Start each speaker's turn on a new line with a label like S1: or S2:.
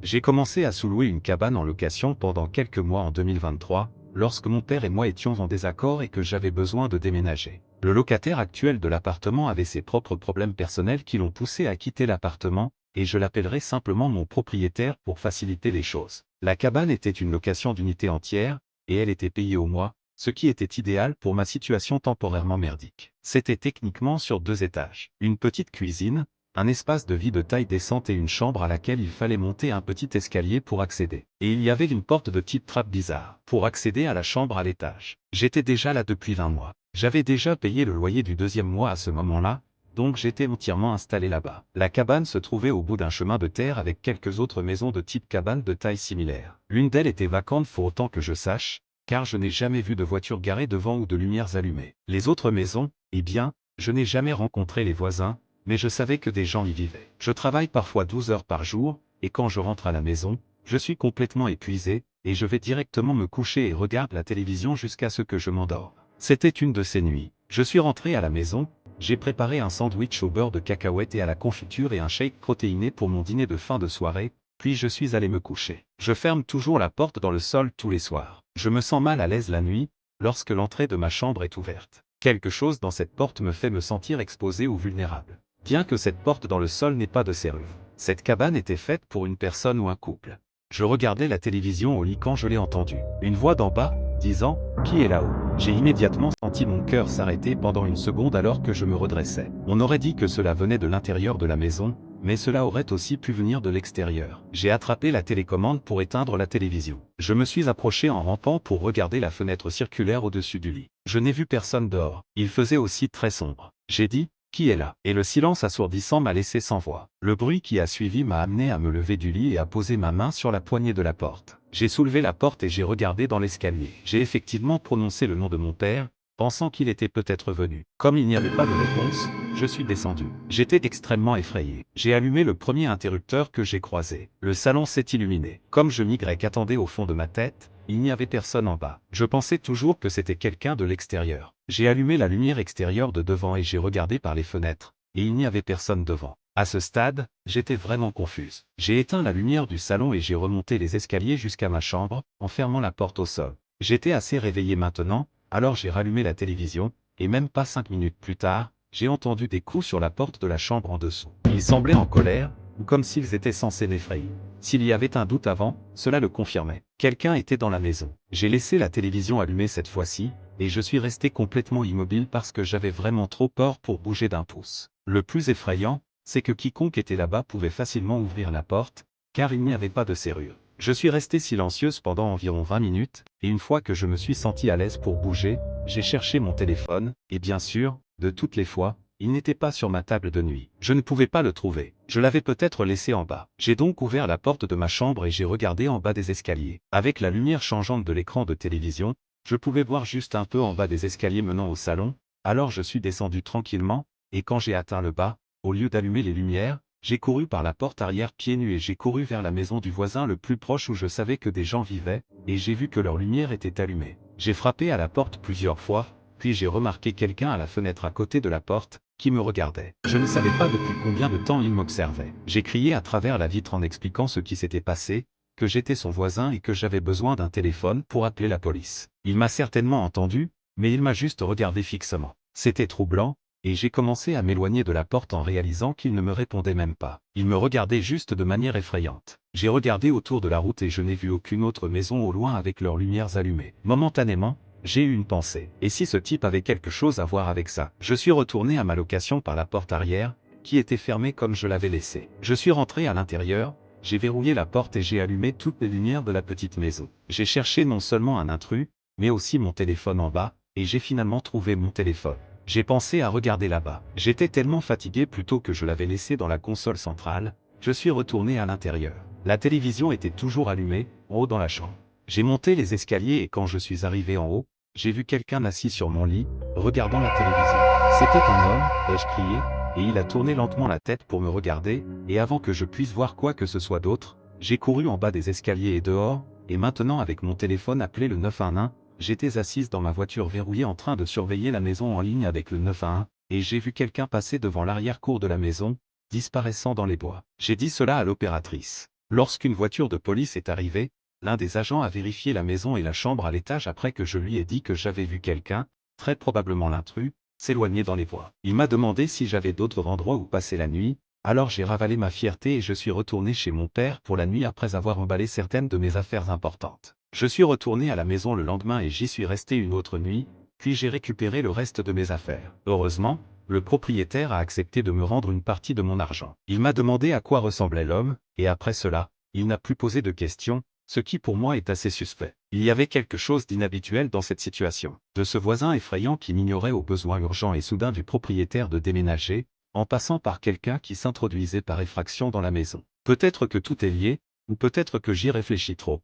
S1: J'ai commencé à sous-louer une cabane en location pendant quelques mois en 2023, lorsque mon père et moi étions en désaccord et que j'avais besoin de déménager. Le locataire actuel de l'appartement avait ses propres problèmes personnels qui l'ont poussé à quitter l'appartement, et je l'appellerai simplement mon propriétaire pour faciliter les choses. La cabane était une location d'unité entière, et elle était payée au mois, ce qui était idéal pour ma situation temporairement merdique. C'était techniquement sur 2 étages. Une petite cuisine, un espace de vie de taille décente et une chambre à laquelle il fallait monter un petit escalier pour accéder. Et il y avait une porte de type trappe bizarre pour accéder à la chambre à l'étage. J'étais déjà là depuis 20 mois. J'avais déjà payé le loyer du 2e mois à ce moment-là, donc j'étais entièrement installé là-bas. La cabane se trouvait au bout d'un chemin de terre avec quelques autres maisons de type cabane de taille similaire. L'une d'elles était vacante pour autant que je sache, car je n'ai jamais vu de voiture garée devant ou de lumières allumées. Les autres maisons, eh bien, je n'ai jamais rencontré les voisins, mais je savais que des gens y vivaient. Je travaille parfois 12 heures par jour, et quand je rentre à la maison, je suis complètement épuisé, et je vais directement me coucher et regarde la télévision jusqu'à ce que je m'endorme. C'était une de ces nuits. Je suis rentré à la maison, j'ai préparé un sandwich au beurre de cacahuète et à la confiture et un shake protéiné pour mon dîner de fin de soirée, puis je suis allé me coucher. Je ferme toujours la porte dans le sol tous les soirs. Je me sens mal à l'aise la nuit, lorsque l'entrée de ma chambre est ouverte. Quelque chose dans cette porte me fait me sentir exposé ou vulnérable. Bien que cette porte dans le sol n'ait pas de serrure. Cette cabane était faite pour une personne ou un couple. Je regardais la télévision au lit quand je l'ai entendue. Une voix d'en bas, disant « Qui est là-haut ?» J'ai immédiatement senti mon cœur s'arrêter pendant une seconde alors que je me redressais. On aurait dit que cela venait de l'intérieur de la maison, mais cela aurait aussi pu venir de l'extérieur. J'ai attrapé la télécommande pour éteindre la télévision. Je me suis approché en rampant pour regarder la fenêtre circulaire au-dessus du lit. Je n'ai vu personne dehors. Il faisait aussi très sombre. J'ai dit « Qui est là ?» Et le silence assourdissant m'a laissé sans voix. Le bruit qui a suivi m'a amené à me lever du lit et à poser ma main sur la poignée de la porte. J'ai soulevé la porte et j'ai regardé dans l'escalier. J'ai effectivement prononcé le nom de mon père, pensant qu'il était peut-être venu. Comme il n'y avait pas de réponse, je suis descendu. J'étais extrêmement effrayé. J'ai allumé le premier interrupteur que j'ai croisé. Le salon s'est illuminé. Comme je attendais au fond de ma tête, il n'y avait personne en bas. Je pensais toujours que c'était quelqu'un de l'extérieur. J'ai allumé la lumière extérieure de devant et j'ai regardé par les fenêtres, et il n'y avait personne devant. À ce stade, j'étais vraiment confuse. J'ai éteint la lumière du salon et j'ai remonté les escaliers jusqu'à ma chambre, en fermant la porte au sol. J'étais assez réveillé maintenant, alors j'ai rallumé la télévision, et même pas 5 minutes plus tard, j'ai entendu des coups sur la porte de la chambre en dessous. Ils semblaient en colère, ou comme s'ils étaient censés m'effrayer. S'il y avait un doute avant, cela le confirmait. Quelqu'un était dans la maison. J'ai laissé la télévision allumée cette fois-ci, et je suis resté complètement immobile parce que j'avais vraiment trop peur pour bouger d'un pouce. Le plus effrayant, c'est que quiconque était là-bas pouvait facilement ouvrir la porte, car il n'y avait pas de serrure. Je suis resté silencieuse pendant environ 20 minutes, et une fois que je me suis senti à l'aise pour bouger, j'ai cherché mon téléphone, et bien sûr, de toutes les fois, il n'était pas sur ma table de nuit. Je ne pouvais pas le trouver. Je l'avais peut-être laissé en bas. J'ai donc ouvert la porte de ma chambre et j'ai regardé en bas des escaliers. Avec la lumière changeante de l'écran de télévision, je pouvais voir juste un peu en bas des escaliers menant au salon, alors je suis descendu tranquillement, et quand j'ai atteint le bas, au lieu d'allumer les lumières, j'ai couru par la porte arrière pieds nus et j'ai couru vers la maison du voisin le plus proche où je savais que des gens vivaient, et j'ai vu que leur lumière était allumée. J'ai frappé à la porte plusieurs fois, puis j'ai remarqué quelqu'un à la fenêtre à côté de la porte, qui me regardait. Je ne savais pas depuis combien de temps il m'observait. J'ai crié à travers la vitre en expliquant ce qui s'était passé, que j'étais son voisin et que j'avais besoin d'un téléphone pour appeler la police. Il m'a certainement entendu, mais il m'a juste regardé fixement. C'était troublant, et j'ai commencé à m'éloigner de la porte en réalisant qu'il ne me répondait même pas. Il me regardait juste de manière effrayante. J'ai regardé autour de la route et je n'ai vu aucune autre maison au loin avec leurs lumières allumées. Momentanément, j'ai eu une pensée. Et si ce type avait quelque chose à voir avec ça? Je suis retourné à ma location par la porte arrière, qui était fermée comme je l'avais laissée. Je suis rentré à l'intérieur, j'ai verrouillé la porte et j'ai allumé toutes les lumières de la petite maison. J'ai cherché non seulement un intrus, mais aussi mon téléphone en bas, et j'ai finalement trouvé mon téléphone. J'ai pensé à regarder là-bas. J'étais tellement fatigué plutôt que je l'avais laissé dans la console centrale, je suis retourné à l'intérieur. La télévision était toujours allumée, en haut dans la chambre. J'ai monté les escaliers et quand je suis arrivé en haut, j'ai vu quelqu'un assis sur mon lit, regardant la télévision. C'était un homme, ai-je crié, et il a tourné lentement la tête pour me regarder, et avant que je puisse voir quoi que ce soit d'autre, j'ai couru en bas des escaliers et dehors, et maintenant avec mon téléphone appelé le 911, j'étais assise dans ma voiture verrouillée en train de surveiller la maison en ligne avec le 911, et j'ai vu quelqu'un passer devant l'arrière-cour de la maison, disparaissant dans les bois. J'ai dit cela à l'opératrice. Lorsqu'une voiture de police est arrivée, l'un des agents a vérifié la maison et la chambre à l'étage après que je lui ai dit que j'avais vu quelqu'un, très probablement l'intrus, s'éloigner dans les bois. Il m'a demandé si j'avais d'autres endroits où passer la nuit, alors j'ai ravalé ma fierté et je suis retourné chez mon père pour la nuit après avoir emballé certaines de mes affaires importantes. Je suis retourné à la maison le lendemain et j'y suis resté une autre nuit, puis j'ai récupéré le reste de mes affaires. Heureusement, le propriétaire a accepté de me rendre une partie de mon argent. Il m'a demandé à quoi ressemblait l'homme, et après cela, il n'a plus posé de questions, ce qui pour moi est assez suspect. Il y avait quelque chose d'inhabituel dans cette situation. De ce voisin effrayant qui m'ignorait aux besoins urgents et soudains du propriétaire de déménager, en passant par quelqu'un qui s'introduisait par effraction dans la maison. Peut-être que tout est lié, ou peut-être que j'y réfléchis trop.